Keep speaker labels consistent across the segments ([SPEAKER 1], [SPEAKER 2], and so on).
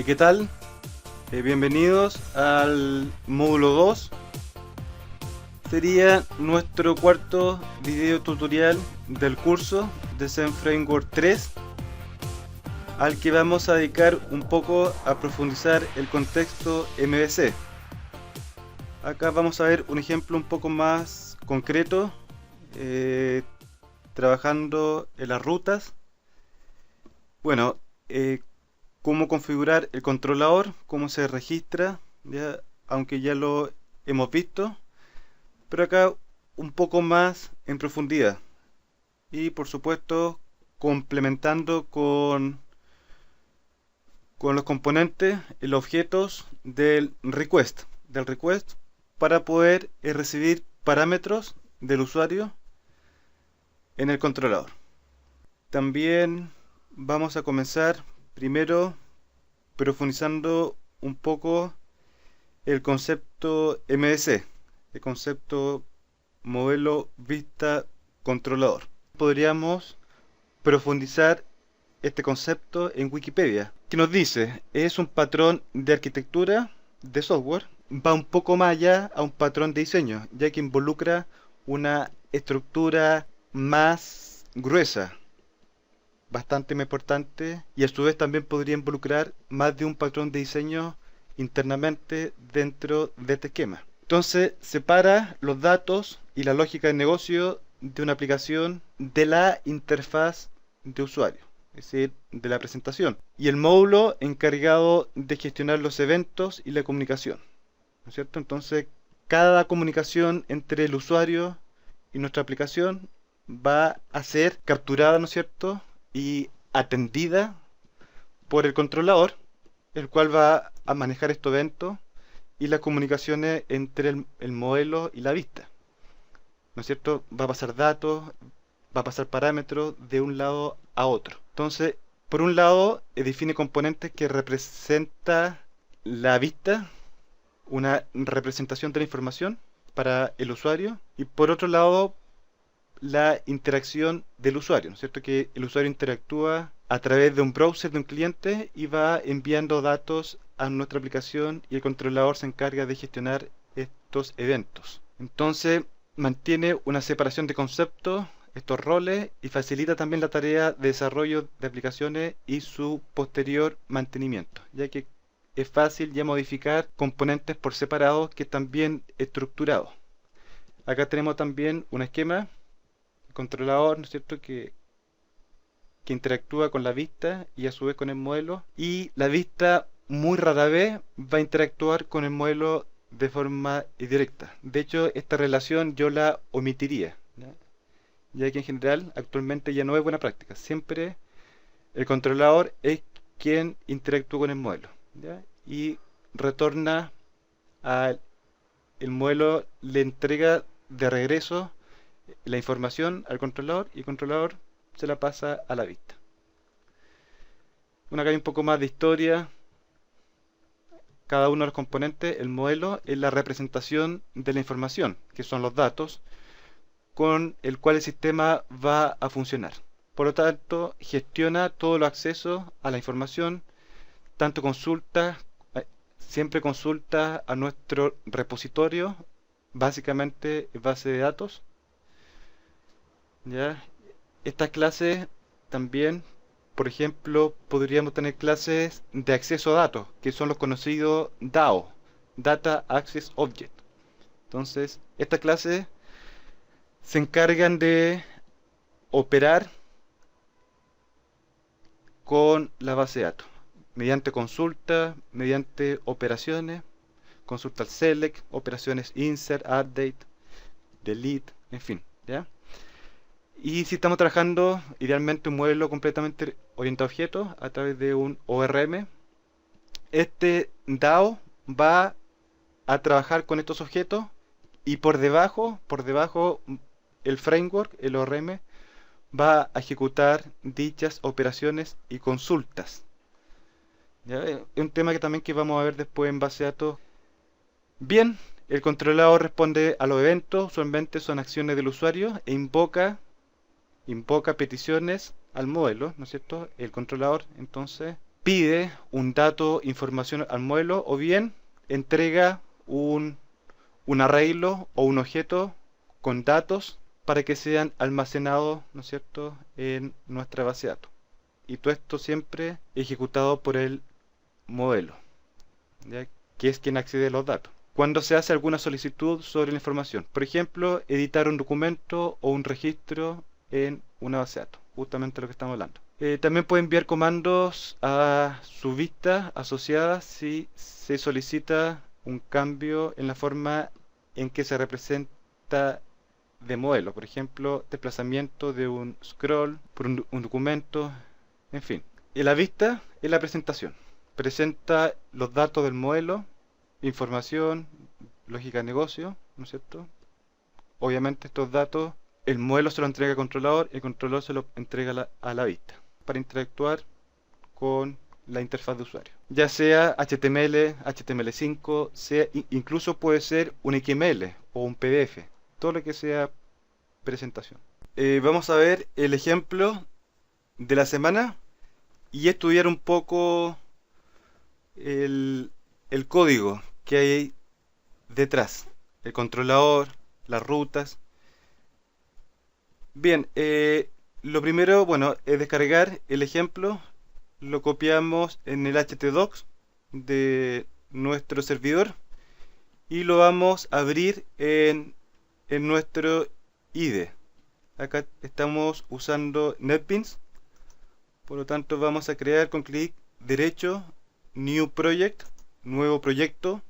[SPEAKER 1] ¿Qué tal? Bienvenidos al módulo 2. Sería nuestro cuarto video tutorial del curso de Zen Framework 3, al que vamos a dedicar un poco a profundizar el contexto MVC. Acá vamos a ver un ejemplo un poco más concreto, trabajando en las rutas. Bueno, cómo configurar el controlador, cómo se registra, ya, aunque ya lo hemos visto, pero acá un poco más en profundidad. Y por supuesto complementando con los componentes, los objetos del request, para poder recibir parámetros del usuario en el controlador. También vamos a comenzar primero profundizando un poco el concepto MVC, el concepto modelo vista controlador. Podríamos profundizar este concepto en Wikipedia, que nos dice: es un patrón de arquitectura de software, va un poco más allá a un patrón de diseño, ya que involucra una estructura más gruesa, bastante más importante, y a su vez también podría involucrar más de un patrón de diseño internamente dentro de este esquema. Entonces separa los datos y la lógica de negocio de una aplicación de la interfaz de usuario, es decir, de la presentación, y el módulo encargado de gestionar los eventos y la comunicación, ¿no es cierto? Entonces cada comunicación entre el usuario y nuestra aplicación va a ser capturada, ¿no es cierto?, y atendida por el controlador, el cual va a manejar estos eventos y las comunicaciones entre el modelo y la vista, ¿no es cierto? Va a pasar datos, va a pasar parámetros de un lado a otro. Entonces, por un lado, define componentes que representa la vista, una representación de la información para el usuario, y por otro lado, la interacción del usuario, ¿no es cierto? Que el usuario interactúa a través de un browser de un cliente y va enviando datos a nuestra aplicación, y el controlador se encarga de gestionar estos eventos. Entonces mantiene una separación de conceptos, estos roles, y facilita también la tarea de desarrollo de aplicaciones y su posterior mantenimiento, ya que es fácil ya modificar componentes por separado que están bien estructurados. Acá tenemos también un esquema controlador, ¿no es cierto?, que interactúa con la vista y a su vez con el modelo, y la vista muy rara vez va a interactuar con el modelo de forma directa. De hecho, esta relación yo la omitiría, ¿ya? Ya que en general actualmente ya no es buena práctica. Siempre el controlador es quien interactúa con el modelo, ¿ya? Y retorna al el modelo, le entrega de regreso la información al controlador, y el controlador se la pasa a la vista. Acá hay un poco más de historia. Cada uno de los componentes, el modelo, es la representación de la información, que son los datos, con el cual el sistema va a funcionar. Por lo tanto, gestiona todos los accesos a la información, tanto consulta, siempre consulta a nuestro repositorio, básicamente base de datos, ¿ya? Estas clases también, por ejemplo, podríamos tener clases de acceso a datos, que son los conocidos DAO, Data Access Object. Entonces, estas clases se encargan de operar con la base de datos, mediante consulta, mediante operaciones, consulta al select, operaciones insert, update, delete, en fin, ¿ya? Y si estamos trabajando idealmente un modelo completamente orientado a objetos a través de un ORM, este DAO va a trabajar con estos objetos, y por debajo el framework, el ORM, va a ejecutar dichas operaciones y consultas, ¿ya? Es un tema que también que vamos a ver después en base de datos. Bien, el controlador responde a los eventos, usualmente son acciones del usuario, e invoca peticiones al modelo, ¿no es cierto? El controlador entonces pide un dato, información al modelo, o bien entrega un arreglo o un objeto con datos para que sean almacenados, ¿no es cierto?, en nuestra base de datos. Y todo esto siempre ejecutado por el modelo, ¿ya?, que es quien accede a los datos. Cuando se hace alguna solicitud sobre la información, por ejemplo, editar un documento o un registro en una base de datos, justamente lo que estamos hablando. También puede enviar comandos a su vista asociada si se solicita un cambio en la forma en que se representa de modelo, por ejemplo, desplazamiento de un scroll por un documento, en fin. Y la vista es la presentación. Presenta los datos del modelo, información, lógica de negocio, ¿no es cierto? Obviamente estos datos, el modelo se lo entrega al controlador, el controlador se lo entrega a la vista para interactuar con la interfaz de usuario. Ya sea HTML, HTML5, incluso puede ser un XML o un PDF, todo lo que sea presentación. Vamos a ver el ejemplo de la semana y estudiar un poco el código que hay detrás, el controlador, las rutas. Bien, lo primero, bueno, es descargar el ejemplo, lo copiamos en el htdocs de nuestro servidor y lo vamos a abrir en nuestro IDE. Acá estamos usando NetBeans, por lo tanto vamos a crear con clic derecho New Project, nuevo proyecto.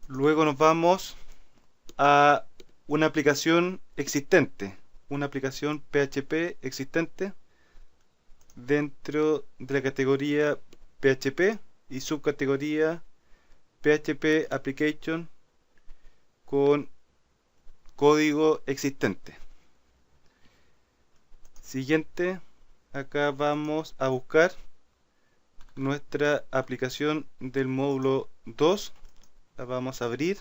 [SPEAKER 1] Luego nos vamos a una aplicación existente, una aplicación PHP existente dentro de la categoría PHP y subcategoría PHP Application con código existente. Siguiente, acá vamos a buscar nuestra aplicación del módulo 2, la vamos a abrir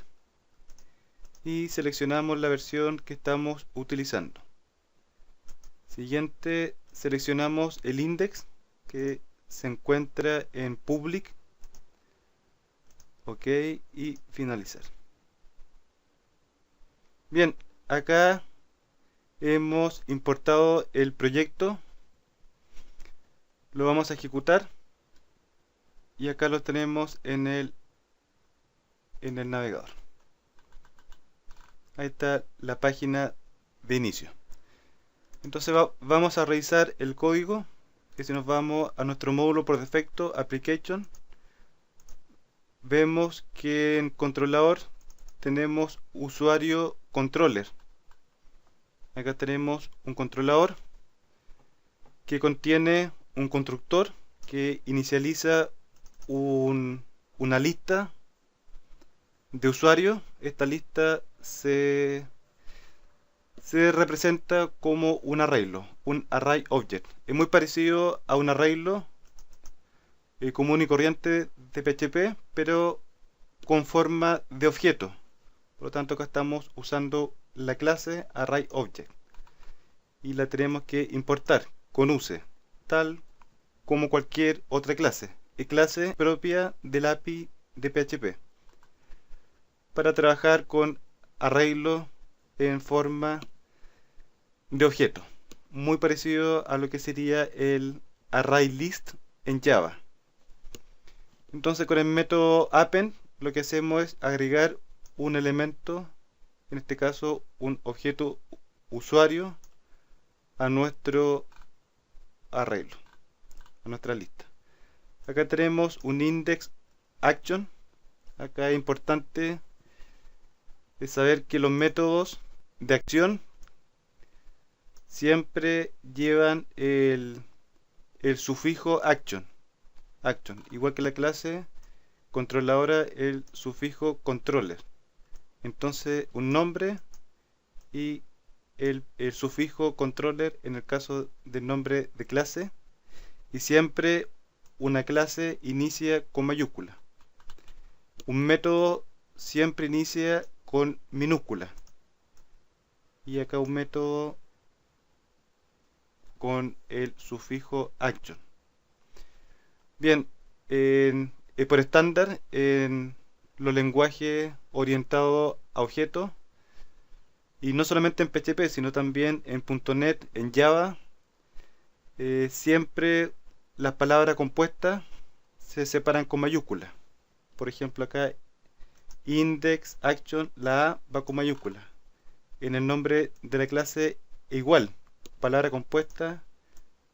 [SPEAKER 1] y seleccionamos la versión que estamos utilizando. Siguiente, seleccionamos el index que se encuentra en public, ok, y finalizar. Bien, acá hemos importado el proyecto, lo vamos a ejecutar y acá lo tenemos en el navegador. Ahí está la página de inicio. Entonces vamos a revisar el código, que si nos vamos a nuestro módulo por defecto, Application, vemos que en controlador tenemos usuario controller. Acá tenemos un controlador que contiene un constructor que inicializa una lista de usuarios. Esta lista se representa como un arreglo, un array object. Es muy parecido a un arreglo común y corriente de PHP, pero con forma de objeto. Por lo tanto, acá estamos usando la clase array object y la tenemos que importar con use, tal como cualquier otra clase. Es clase propia del API de PHP para trabajar con arreglo en forma de objeto, muy parecido a lo que sería el array list en Java. Entonces con el método append lo que hacemos es agregar un elemento, en este caso un objeto usuario, a nuestro arreglo, a nuestra lista. Acá tenemos un index action. Acá es importante saber que los métodos de acción siempre llevan el sufijo action, igual que la clase controladora el sufijo controller. Entonces un nombre y el sufijo controller en el caso del nombre de clase, y siempre una clase inicia con mayúscula. Un método siempre inicia con minúscula y acá un método con el sufijo action. Bien, por estándar, en los lenguajes orientados a objetos, y no solamente en PHP, sino también en .NET, en Java, siempre las palabras compuestas se separan con mayúsculas. Por ejemplo, acá index, action, la A va con mayúscula. En el nombre de la clase igual, palabra compuesta,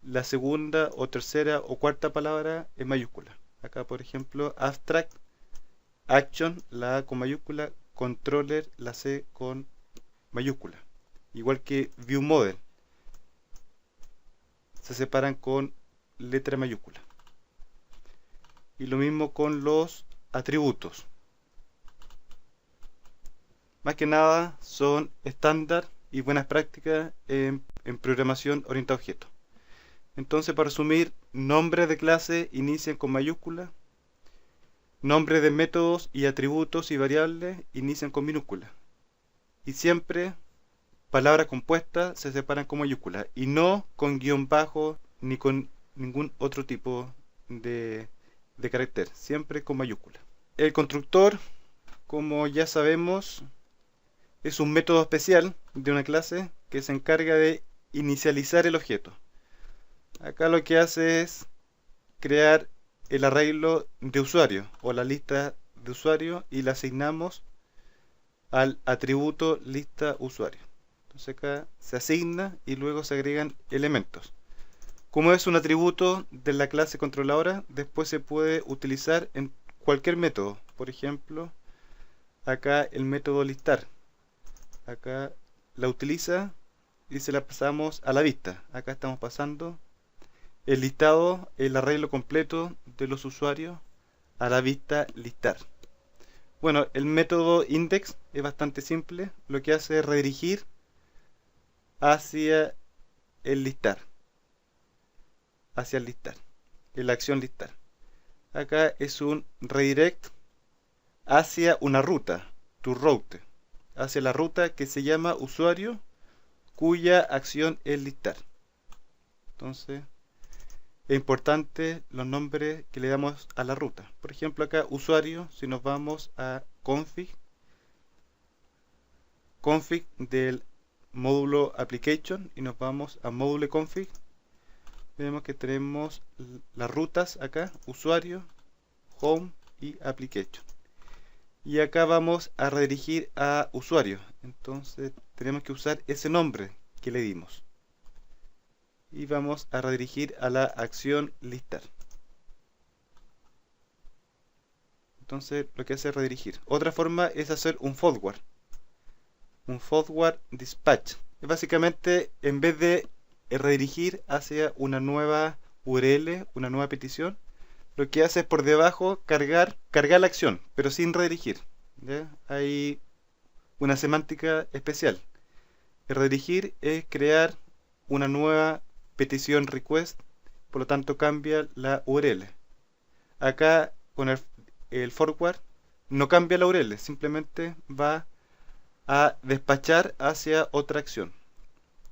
[SPEAKER 1] la segunda o tercera o cuarta palabra en mayúscula. Acá, por ejemplo, abstract, action, la A con mayúscula, controller, la C con mayúscula. Igual que view model, se separan con letra mayúscula. Y lo mismo con los atributos. Más que nada son estándar y buenas prácticas en programación orientada a objetos. Entonces, para resumir, nombres de clase inician con mayúscula, nombres de métodos y atributos y variables inician con minúscula. Y siempre palabras compuestas se separan con mayúscula y no con guión bajo ni con ningún otro tipo de carácter, siempre con mayúscula. El constructor, como ya sabemos, es un método especial de una clase que se encarga de inicializar el objeto. Acá lo que hace es crear el arreglo de usuario o la lista de usuario y la asignamos al atributo lista usuario. Entonces acá se asigna y luego se agregan elementos. Como es un atributo de la clase controladora, después se puede utilizar en cualquier método. Por ejemplo, acá el método listar. Acá la utiliza y se la pasamos a la vista. Acá estamos pasando el listado, el arreglo completo de los usuarios a la vista listar. Bueno, el método index es bastante simple. Lo que hace es redirigir hacia el listar. Hacia el listar. En la acción listar. Acá es un redirect hacia una ruta. To route. Hacia la ruta que se llama usuario, cuya acción es listar. Entonces, es importante los nombres que le damos a la ruta. Por ejemplo, acá usuario, si nos vamos a config del módulo application y nos vamos a módulo config, vemos que tenemos las rutas acá, usuario, home y application. Y acá vamos a redirigir a usuario. Entonces tenemos que usar ese nombre que le dimos. Y vamos a redirigir a la acción listar. Entonces lo que hace es redirigir. Otra forma es hacer un forward. Un forward dispatch. Es básicamente, en vez de redirigir hacia una nueva URL, una nueva petición, lo que hace es por debajo cargar la acción, pero sin redirigir. ¿Ya? Hay una semántica especial. El redirigir es crear una nueva petición request, por lo tanto cambia la URL. Acá con el forward no cambia la URL, simplemente va a despachar hacia otra acción,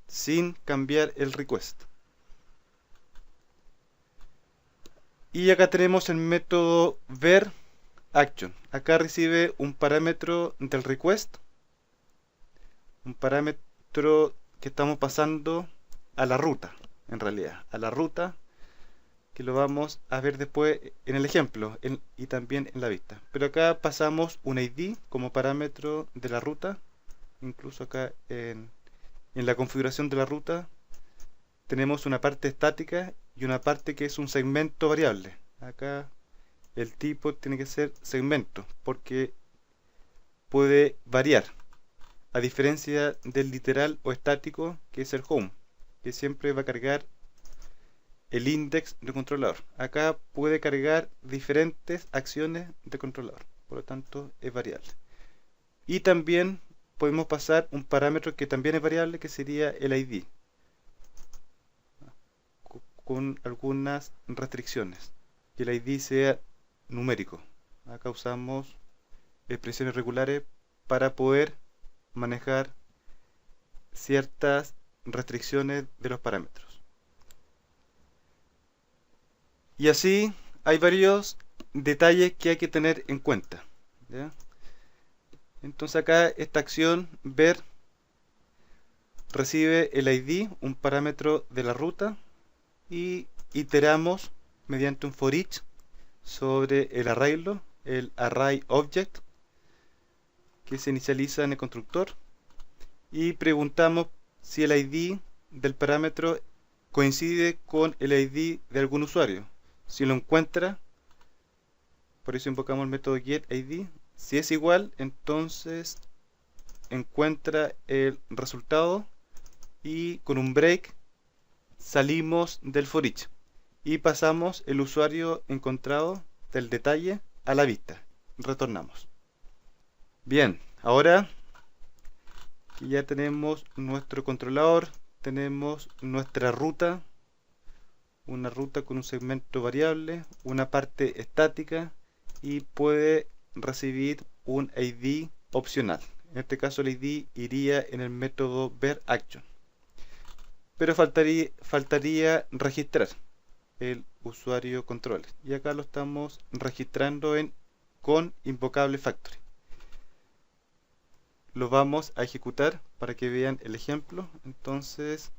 [SPEAKER 1] sin cambiar el request. Y acá tenemos el método ver action. Acá recibe un parámetro del request, un parámetro que estamos pasando a la ruta, en realidad, a la ruta, que lo vamos a ver después en el ejemplo y también en la vista. Pero acá pasamos un ID como parámetro de la ruta, incluso acá en la configuración de la ruta tenemos una parte estática y una parte que es un segmento variable. Acá el tipo tiene que ser segmento porque puede variar, a diferencia del literal o estático que es el home, que siempre va a cargar el index de controlador. Acá puede cargar diferentes acciones de controlador, por lo tanto es variable. Y también podemos pasar un parámetro que también es variable, que sería el ID, con algunas restricciones, que el ID sea numérico. Acá usamos expresiones regulares para poder manejar ciertas restricciones de los parámetros. Y así hay varios detalles que hay que tener en cuenta, ¿ya? Entonces acá esta acción ver recibe el ID, un parámetro de la ruta, y iteramos mediante un for each sobre el arreglo, el array object, que se inicializa en el constructor, y preguntamos si el ID del parámetro coincide con el ID de algún usuario. Si lo encuentra, por eso invocamos el método getID. Si es igual, entonces encuentra el resultado y con un break salimos del for each y pasamos el usuario encontrado del detalle a la vista. Retornamos. Bien, ahora que ya tenemos nuestro controlador, tenemos nuestra ruta, una ruta con un segmento variable, una parte estática y puede recibir un ID opcional. En este caso el ID iría en el método verAction. Pero faltaría registrar el usuario controller. Y acá lo estamos registrando con invocable factory. Lo vamos a ejecutar para que vean el ejemplo. Entonces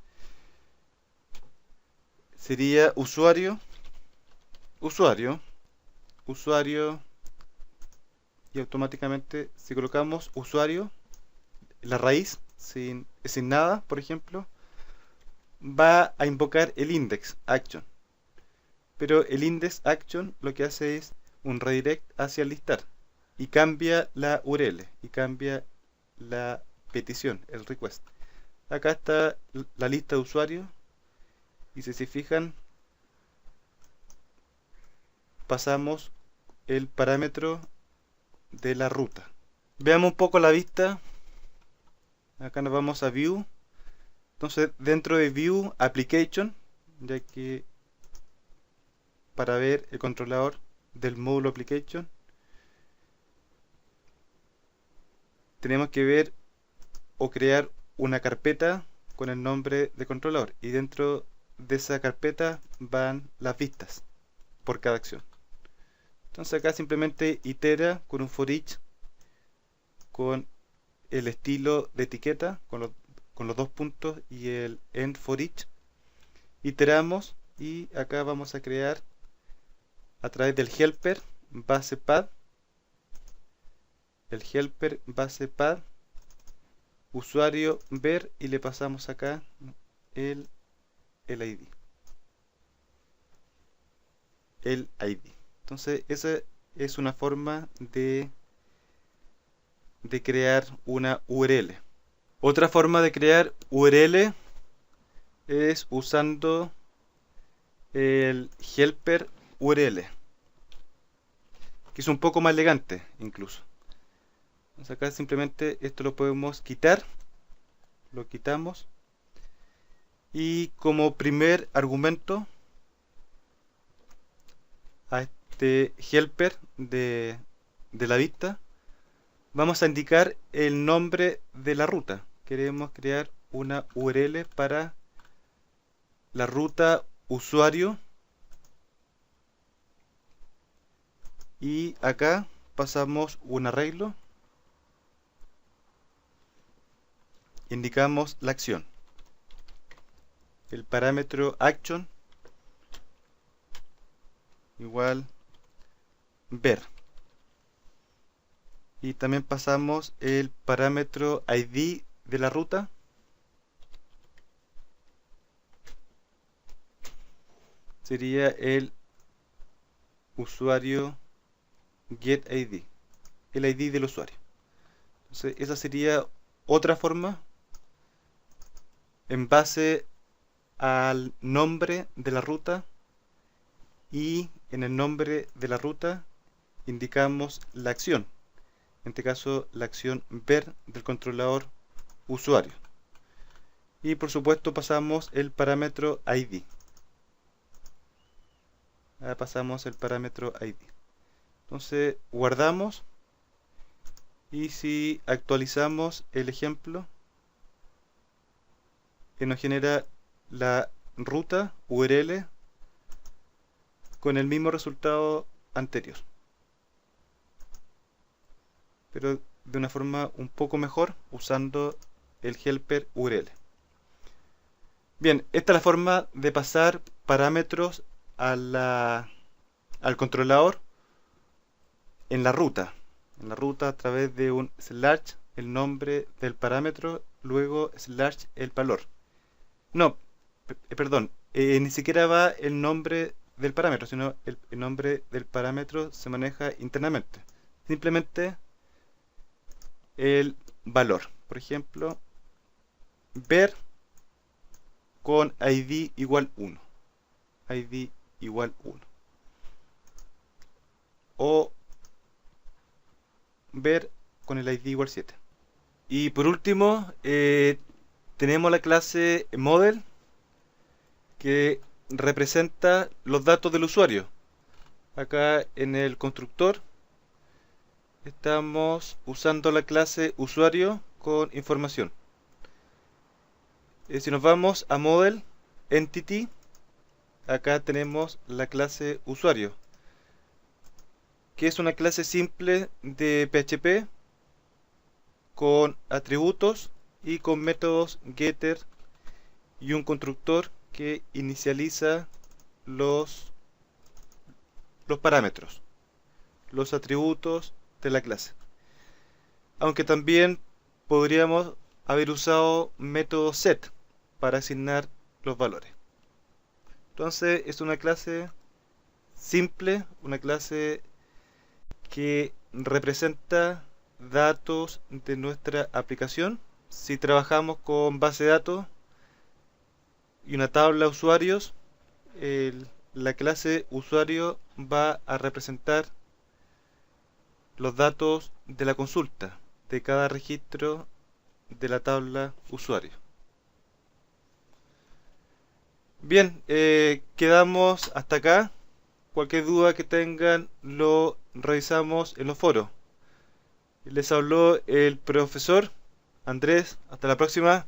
[SPEAKER 1] sería usuario, y automáticamente si colocamos usuario, la raíz sin nada, por ejemplo, va a invocar el index action. Pero el index action lo que hace es un redirect hacia el listar y cambia la URL y cambia la petición, el request. Acá está la lista de usuarios y si se fijan pasamos el parámetro de la ruta. Veamos un poco la vista. Acá nos vamos a View. Entonces dentro de View Application, ya que para ver el controlador del módulo Application tenemos que ver o crear una carpeta con el nombre de controlador y dentro de esa carpeta van las vistas por cada acción. Entonces acá simplemente itera con un for each con el estilo de etiqueta con los dos puntos y el end for each. Iteramos y acá vamos a crear a través del helper base path, el helper base path usuario ver y le pasamos acá el ID. Entonces esa es una forma de crear una URL. Otra forma de crear URL es usando el helper URL, que es un poco más elegante incluso. Entonces acá simplemente esto lo podemos quitar, lo quitamos y como primer argumento a este helper de la vista vamos a indicar el nombre de la ruta. Queremos crear una URL para la ruta usuario y acá pasamos un arreglo, indicamos la acción, el parámetro action igual ver y también pasamos el parámetro ID de la ruta sería el usuario getID, el ID del usuario. Entonces esa sería otra forma en base al nombre de la ruta y en el nombre de la ruta indicamos la acción, en este caso la acción ver del controlador usuario y por supuesto pasamos el parámetro ID. Ahora pasamos el parámetro ID. Entonces guardamos y si actualizamos el ejemplo que nos genera la ruta URL con el mismo resultado anterior, pero de una forma un poco mejor usando el helper URL. Bien, esta es la forma de pasar parámetros al controlador en la ruta a través de un slash, el nombre del parámetro, luego slash el valor. No, perdón, ni siquiera va el nombre del parámetro, sino el nombre del parámetro se maneja internamente. Simplemente el valor. Por ejemplo, ver con ID igual 1. ID igual 1. O ver con el ID igual 7. Y por último, tenemos la clase model que representa los datos del usuario. Acá en el constructor estamos usando la clase usuario con información. Si nos vamos a model entity, acá tenemos la clase usuario, que es una clase simple de PHP con atributos y con métodos getter y un constructor que inicializa los parámetros, los atributos de la clase. Aunque también podríamos haber usado método set para asignar los valores. Entonces es una clase simple, una clase que representa datos de nuestra aplicación. Si trabajamos con base de datos y una tabla de usuarios, la clase usuario va a representar los datos de la consulta de cada registro de la tabla usuario. Bien, quedamos hasta acá. Cualquier duda que tengan lo revisamos en los foros. Les habló el profesor Andrés. Hasta la próxima.